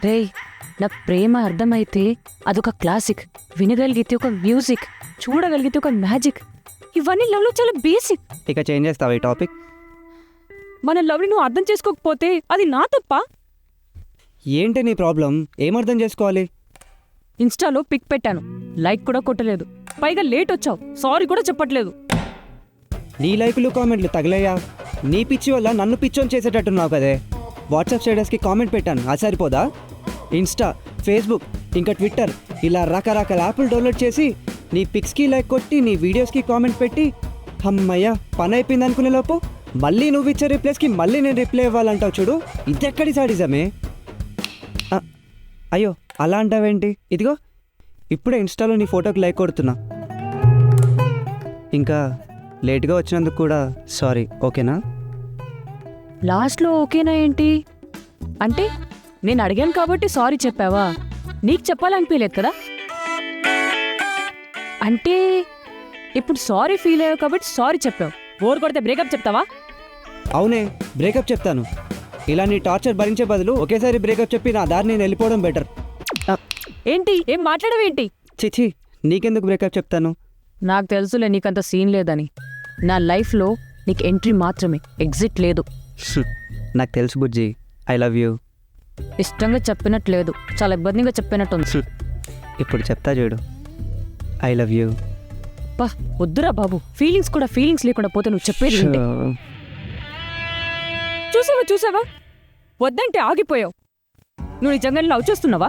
రేయ్, నా ప్రేమ అర్థమైతే అదొక క్లాసిక్, వినగలిగితే ఒక మ్యూజిక్, చూడగలిగితే ఒక మ్యాజిక్. ఇవన్నీ లవ్లో చాలా బేసిక్. ఇక చేంజ్ చేస్తావా ఈ టాపిక్? మన లవ్ని నువ్వు అర్థం చేసుకోకపోతే అది నా తప్ప. ఏంటి నీ ప్రాబ్లం? ఏమర్థం చేసుకోవాలి? ఇన్స్టాలో పిక్ పెట్టాను, లైక్ కూడా కొట్టలేదు, పైగా లేట్ వచ్చావు, సారీ కూడా చెప్పట్లేదు. నీ లైకులు కామెంట్లు తగిలయ్యా. నీ పిచ్చి వల్ల నన్ను పిచ్చోని చేసేటట్టున్నావు కదే. వాట్సాప్ స్టేటస్కి కామెంట్ పెట్టాను, అది సరిపోదా? ఇన్స్టా, ఫేస్బుక్, ఇంకా ట్విట్టర్, ఇలా రకరకాల యాప్లు డౌన్లోడ్ చేసి నీ పిక్స్కి లైక్ కొట్టి నీ వీడియోస్కి కామెంట్ పెట్టి అమ్మయ్య పని అయిపోయింది అనుకునే లోపు మళ్ళీ నువ్వు ఇచ్చే రిప్లైస్కి మళ్ళీ నేను రిప్లై ఇవ్వాలంటావు చూడు, ఇదెక్కడి సాడిజమే? అయ్యో అలా అంటావేంటి? ఇదిగో ఇప్పుడే ఇన్స్టాలో నీ ఫోటోకి లైక్ కొడుతున్నా. ఇంకా లేట్గా వచ్చినందుకు కూడా సారీ, ఓకేనా? లాస్ట్లో ఓకేనా ఏంటి? అంటే నేను అడిగాను కాబట్టి సారీ చెప్పావా? నీకు చెప్పాలనిపించలేదు కదా? అంటే ఇప్పుడు సారీ ఫీల్ అయ్యావు కాబట్టి సారీ చెప్పావు. బోర్ కొడితే బ్రేకప్ చెప్తావా? అవునే, బ్రేకప్ చెప్తాను. ఇలా నీ టార్చర్ భరించే బదులు ఒకేసారి బ్రేకప్ చెప్పి నా దారి నేను వెళ్ళిపోవడం బెటర్. ఏంటి ఏం మాట్లాడవేంటి? చిచి, నీకెందుకు బ్రేకప్ చెప్తాను? నాకు తెలుసులే నీకంత సీన్ లేదని. నా లైఫ్లో నీకు ఎంట్రీ మాత్రమే, ఎగ్జిట్ లేదు. నాకు తెలుసు బుజ్జి, ఐ లవ్ యూ. ఇష్టంగా చెప్పినట్లేదు, చాలా ఇబ్బందిగా చెప్పినట్టుంది. ఇప్పుడు చెప్తా చూడు, ఐ లవ్ యూ. పా వద్దురా బాబు, ఫీలింగ్స్ లేకుండా పోతే నువ్వు చెప్పేది ఏంటి? చూసావా వద్దంటే ఆగిపోయావు. నువ్వు నిజంగా లవ్ చేస్తున్నావా?